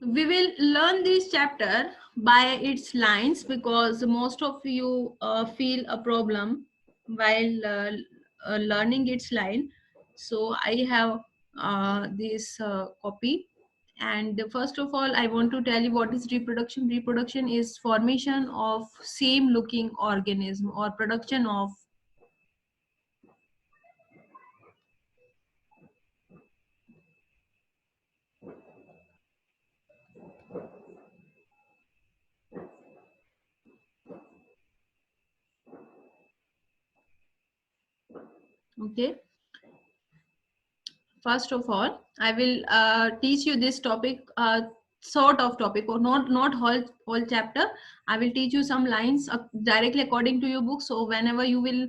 We will learn this chapter by its lines because most of you feel a problem while learning its line. So I have this copy. And first of all, I want to tell you what is reproduction. Reproduction is formation of same looking organism or production of. Okay. First of all, I will teach you this topic, sort of topic, or not whole chapter. I will teach you some lines directly according to your book, so whenever you will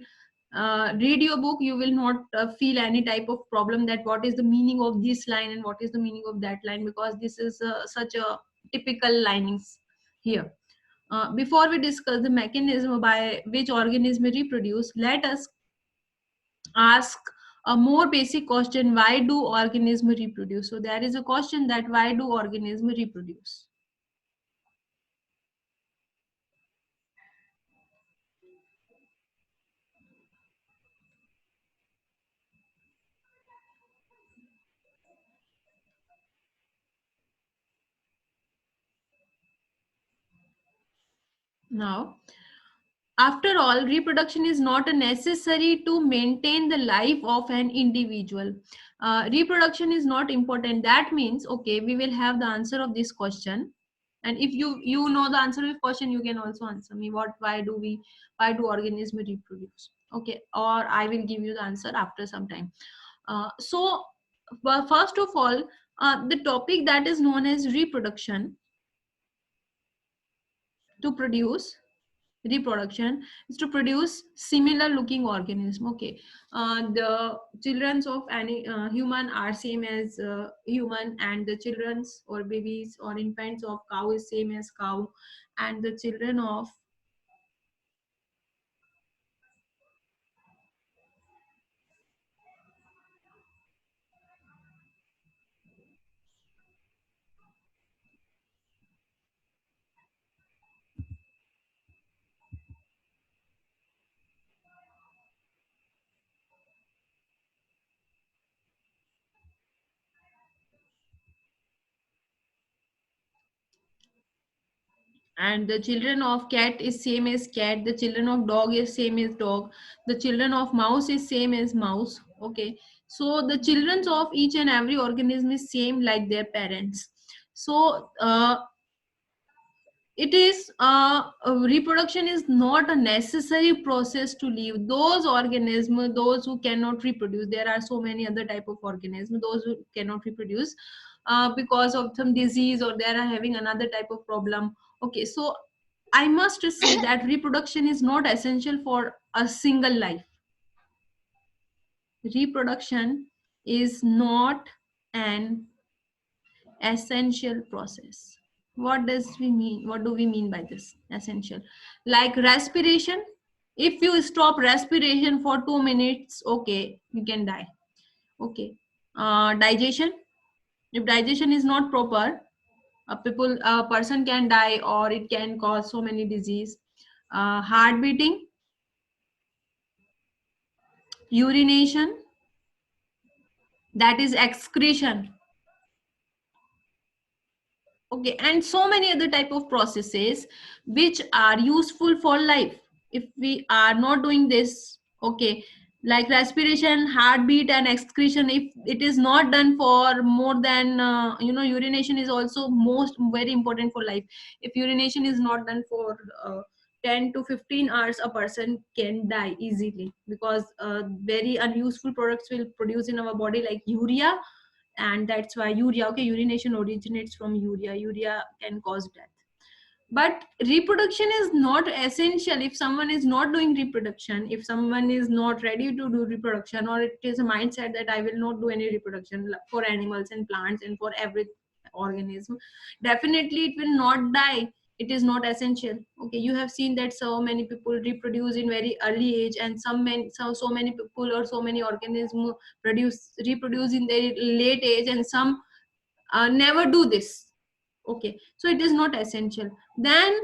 read your book, you will not feel any type of problem that what is the meaning of this line and what is the meaning of that line, because this is such a typical linings here. Before we discuss the mechanism by which organism reproduce, let us ask a more basic question: why do organisms reproduce? So there is a question that why do organisms reproduce? Now, after all, reproduction is not necessary to maintain the life of an individual. Reproduction is not important. That means, okay, we will have the answer of this question. And if you know the answer of the question, you can also answer me. Why do organisms reproduce? Okay, or I will give you the answer after some time. Well, first of all, the topic that is known as reproduction, to produce reproduction is to produce similar looking organism. Okay, the childrens of any human are same as human, and the childrens or babies or infants of cow is same as cow, and the children of and the children of cat is same as cat, the children of dog is same as dog, the children of mouse is same as mouse. Okay, so the children of each and every organism is same like their parents. So it is reproduction is not a necessary process to live. Those organisms, those who cannot reproduce, there are so many other type of organisms, those who cannot reproduce because of some disease, or they are having another type of problem. Okay, so I must say that reproduction is not essential for a single life. Reproduction is not an essential process. What do we mean by this essential? Like respiration, if you stop respiration for 2 minutes, okay, you can die. Okay, digestion, if digestion is not proper, a person can die, or it can cause so many disease. Heart beating, urination, that is excretion. Okay, and so many other type of processes which are useful for life. If we are not doing this, okay, like respiration, heartbeat, and excretion, if it is not done for more than urination is also most very important for life. If urination is not done for 10 to 15 hours, a person can die easily, because very unuseful products will produce in our body like urea. And that's why urea, okay, urination originates from urea. Urea can cause death. But reproduction is not essential. If someone is not doing reproduction, if someone is not ready to do reproduction, or it is a mindset that I will not do any reproduction for animals and plants and for every organism, definitely it will not die. It is not essential. Okay, you have seen that so many people reproduce in very early age, and so many people or so many organisms reproduce in their late age, and some never do this. Okay, so it is not essential. Then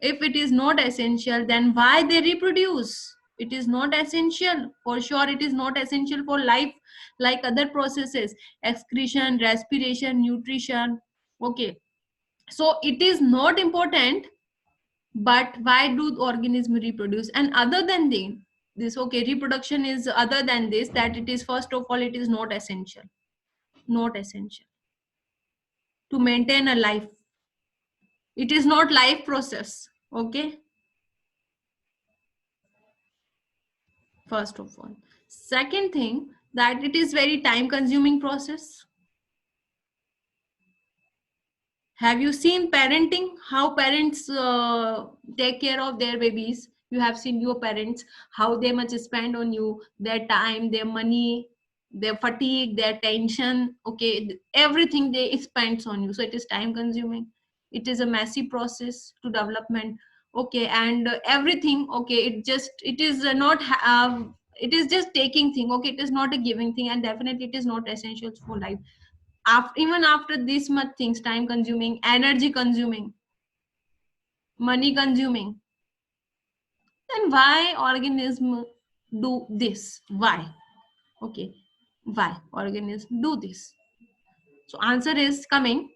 if it is not essential, then why they reproduce? It is not essential. For sure it is not essential for life, like other processes, excretion, respiration, nutrition. Okay, so it is not important. But why do organisms reproduce? And other than this, okay, reproduction is other than this, that it is, first of all, it is not essential. Not essential to maintain a life. It is not life process. Okay, first of all. Second thing, that it is very time consuming process. Have you seen parenting, how parents take care of their babies? You have seen your parents, how they much spend on you, their time, their money, their fatigue, their tension. Okay, everything they spends on you. So it is time consuming. It is a messy process to development. Okay, and everything. Okay, it is not it is just taking thing. Okay, it is not a giving thing, and definitely it is not essential for life. Even after this much things, time consuming, energy consuming, money consuming, then why organism do this? Why? Okay, why organism do this? So answer is coming.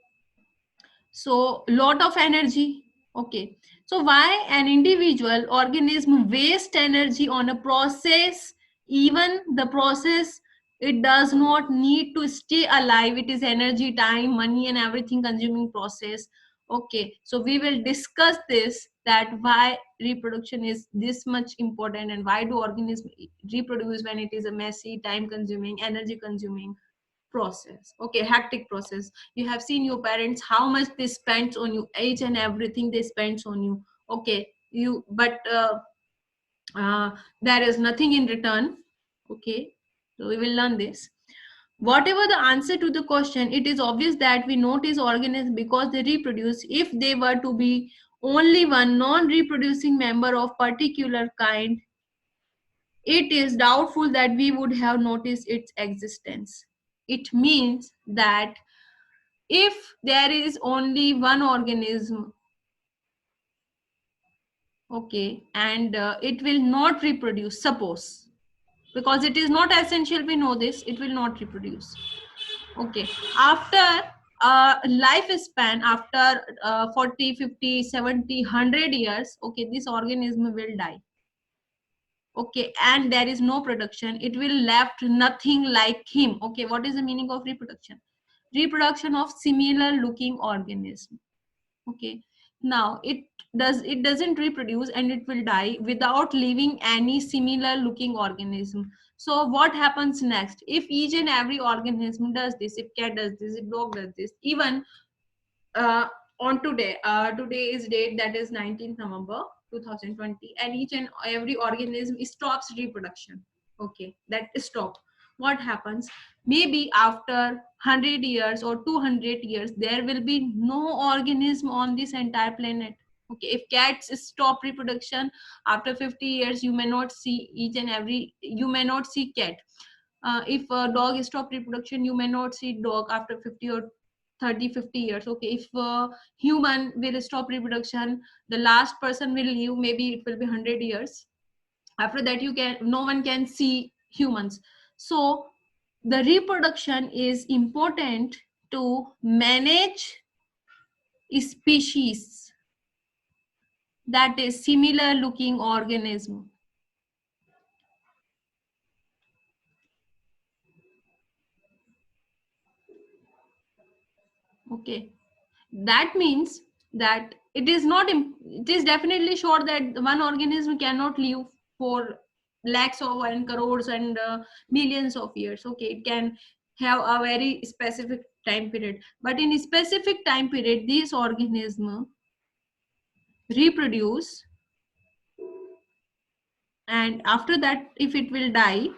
So lot of energy. Okay, so why an individual organism waste energy on a process, even the process, it does not need to stay alive, it is energy, time, money and everything consuming process. Okay, so we will discuss this, that why reproduction is this much important, and why do organisms reproduce when it is a messy, time consuming, energy consuming process. Okay, hectic process. You have seen your parents, how much they spend on you, each and everything they spend on you. Okay, you, but there is nothing in return. Okay, so we will learn this. Whatever the answer to the question, it is obvious that we notice organisms because they reproduce. If they were to be only one non-reproducing member of particular kind, it is doubtful that we would have noticed its existence. It means that if there is only one organism, okay, and it will not reproduce, suppose, because it is not essential, we know this, it will not reproduce. Okay, after lifespan, after 40, 50, 70, 100 years, okay, this organism will die. Okay, and there is no production, it will left nothing like him. Okay, what is the meaning of reproduction? Reproduction of similar looking organism. Okay, now it doesn't reproduce and it will die without leaving any similar looking organism. So what happens next? If each and every organism does this, if cat does this, if dog does this, even uh, on today is date, that is 19th November 2020, and each and every organism stops reproduction. Okay, that stop. What happens? Maybe after 100 years or 200 years, there will be no organism on this entire planet. Okay, if cats stop reproduction after 50 years, you may not see each and every, you may not see cat. If a dog stop reproduction, you may not see dog after 50 or 30, 50 years. Okay, if human will stop reproduction, the last person will live, maybe it will be 100 years. After that, you can, no one can see humans. So the reproduction is important to manage species, that is similar looking organism. Okay, that means that it is not it is definitely sure that one organism cannot live for lakhs of and crores and millions of years. Okay, it can have a very specific time period, but in a specific time period these organisms reproduce, and after that if it will die,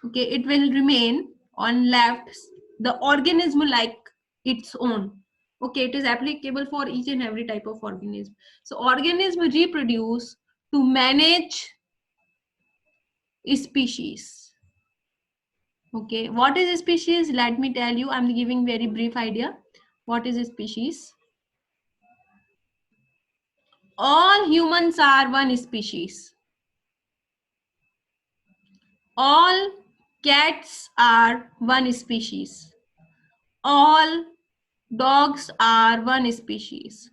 okay, it will remain on left the organism like its own. Okay, it is applicable for each and every type of organism. So organism reproduce to manage species. Okay, what is a species? Let me tell you, I'm giving very brief idea. What is a species? All humans are one species. All cats are one species. All dogs are one species.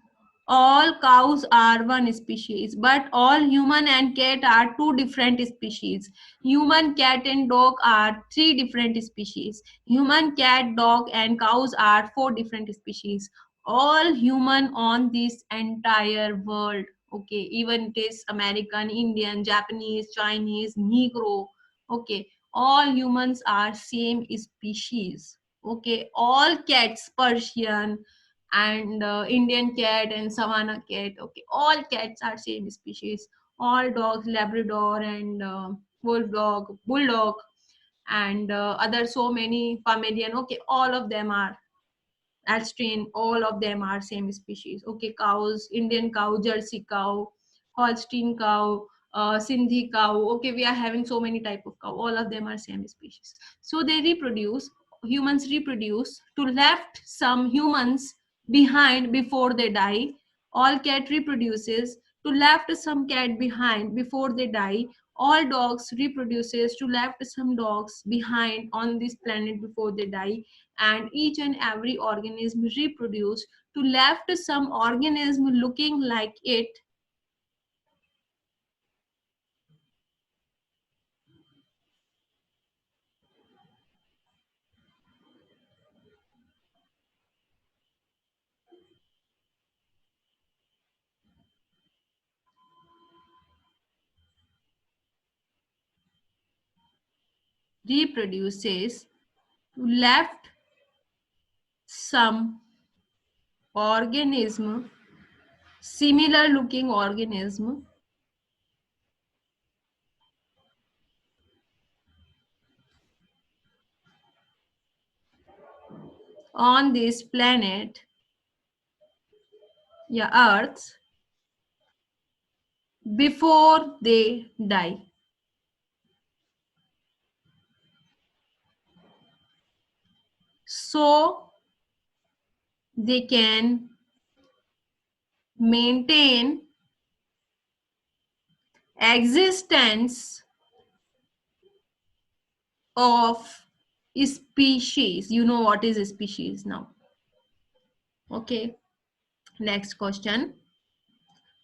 All cows are one species. But all human and cat are two different species. Human, cat, and dog are three different species. Human, cat, dog, and cows are four different species. All human on this entire world. Okay, even it is American, Indian, Japanese, Chinese, Negro. Okay, all humans are same species. Okay, all cats, Persian and Indian cat and Savannah cat. Okay, all cats are same species. All dogs, Labrador and bulldog, and other so many Pomeranian. Okay, all of them are Alstrian, all of them are same species. Okay, cows, Indian cow, Jersey cow, Holstein cow, Sindhi cow. Okay, we are having so many type of cow. All of them are same species. So they reproduce. Humans reproduce to left some humans behind before they die. All cat reproduces to left some cat behind before they die. All dogs reproduces to left some dogs behind on this planet before they die. And each and every organism reproduce to left some organism looking like it. Reproduces to left some organism, similar looking organism on this planet, yeah, earth, before they die, so they can maintain existence of species. You know what is a species now. Okay, next question.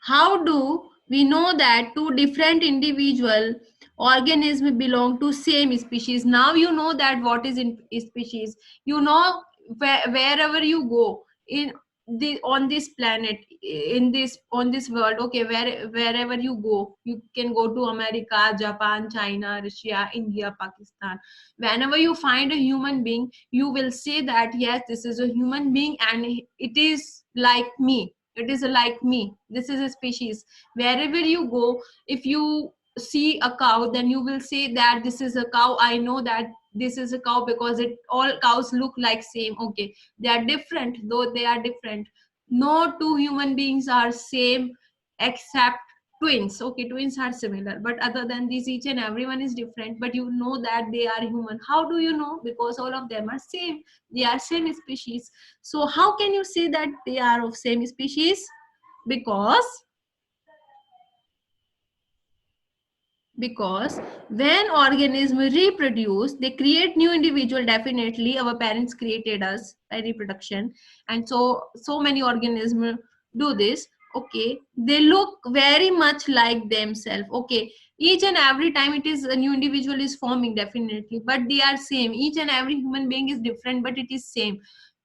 How do we know that two different individual organisms belong to same species? Now you know that what is in species. You know, wherever you go in the on this planet, in this on this world. Okay, wherever you go, you can go to America, Japan, China, Russia, India, Pakistan. Whenever you find a human being, you will say that yes, this is a human being and it is like me, it is like me, this is a species. Wherever you go, if you see a cow, then you will say that this is a cow. I know that this is a cow because it all cows look like same. Okay, they are different, though they are different. No two human beings are same except twins. Okay, twins are similar, but other than this, each and everyone is different, but you know that they are human. How do you know? Because all of them are same, they are same species. So how can you say that they are of same species? Because because when organisms reproduce, they create new individual. Definitely our parents created us by reproduction, and so many organisms do this. Okay, they look very much like themselves. Okay, each and every time it is a new individual is forming, definitely, but they are same. Each and every human being is different, but it is same.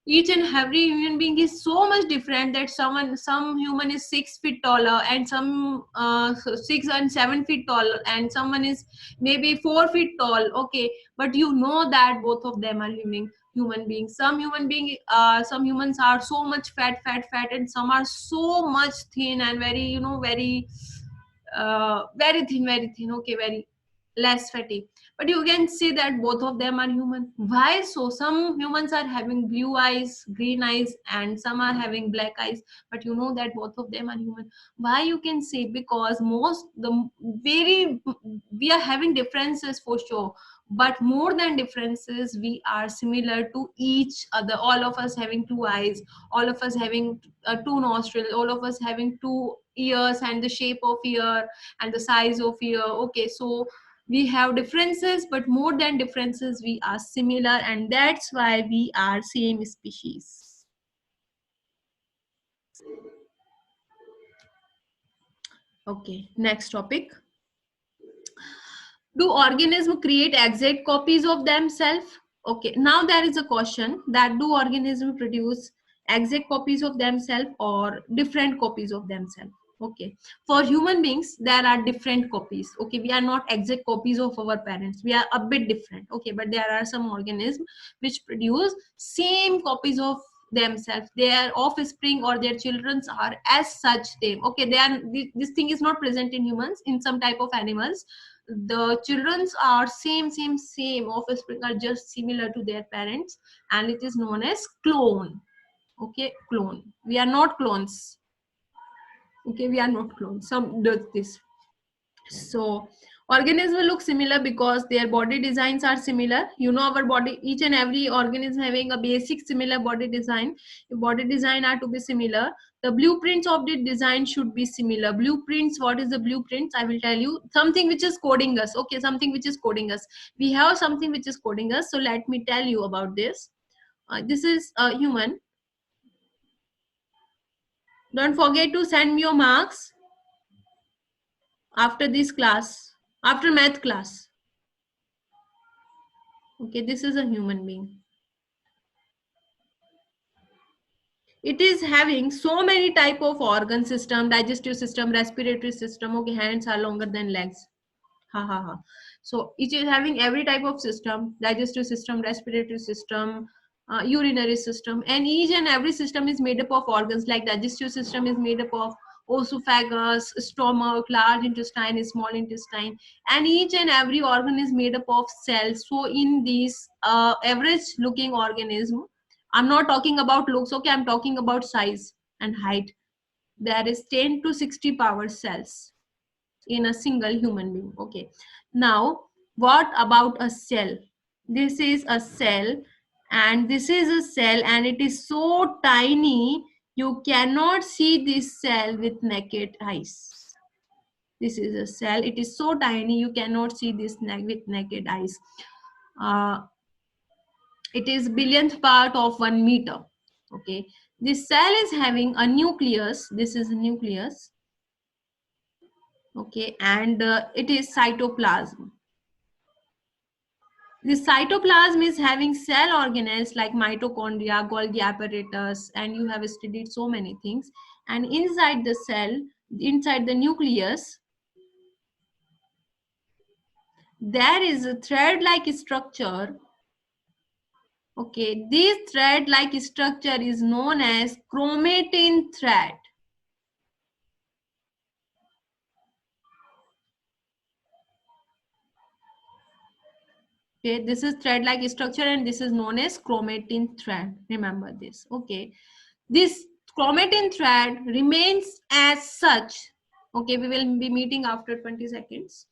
Each and every human being is so much different that some human is 6 feet taller, and some 6 and 7 feet tall, and someone is maybe 4 feet tall. Okay, but you know that both of them are human beings. Some humans are so much fat, and some are so much thin and very, very thin. Okay, very less fatty. but you can see that both of them are human. Why? So some humans are having blue eyes, green eyes, and some are having black eyes, but you know that both of them are human. Why? You can see because most the very we are having differences for sure, but more than differences we are similar to each other. All of us having two eyes, all of us having two nostrils, all of us having two ears, and the shape of ear and the size of ear. Okay, so we have differences, but more than differences we are similar, and that's why we are same species. Okay, next topic. Do organisms create exact copies of themselves? Okay, now there is a question that do organisms produce exact copies of themselves or different copies of themselves? Okay, for human beings there are different copies. Okay, we are not exact copies of our parents, we are a bit different. Okay, but there are some organisms which produce same copies of themselves. Their offspring or their children are as such them. Okay, they are, this thing is not present in humans. In some type of animals the children's are same offspring are just similar to their parents, and it is known as clone. Okay, clone. We are not clones. Okay, we are not clones. Some does this. So organisms will look similar because their body designs are similar. You know, our body, each and every organism having a basic similar body design. If body design are to be similar, the blueprints of the design should be similar. Blueprints, what is the blueprints? I will tell you. Something which is coding us. Okay, something which is coding us. We have something which is coding us. So let me tell you about this. This is a human. Don't forget to send me your marks after this class, after math class. Okay, this is a human being. It is having so many type of organ system, digestive system, respiratory system. Okay, hands are longer than legs. Ha ha ha. So it is having every type of system: digestive system, respiratory system, urinary system, and each and every system is made up of organs. Like digestive system is made up of esophagus, stomach, large intestine, small intestine, and each and every organ is made up of cells. So in this average looking organism, I'm not talking about looks. Okay, I'm talking about size and height. There is 10 to 60 power cells in a single human being. Okay, now what about a cell? This is a cell, and this is a cell, and it is so tiny you cannot see this cell with naked eyes. This is a cell, it is so tiny you cannot see this with naked eyes. uh, it is billionth part of 1 meter. Okay, this cell is having a nucleus. This is a nucleus. Okay, and it is cytoplasm. The cytoplasm is having cell organelles like mitochondria, Golgi apparatus, and you have studied so many things. And inside the cell, inside the nucleus, there is a thread-like structure. Okay, this thread-like structure is known as chromatin thread. Okay, this is thread-like structure, and this is known as chromatin thread. Remember this. Okay, this chromatin thread remains as such. Okay, we will be meeting after 20 seconds.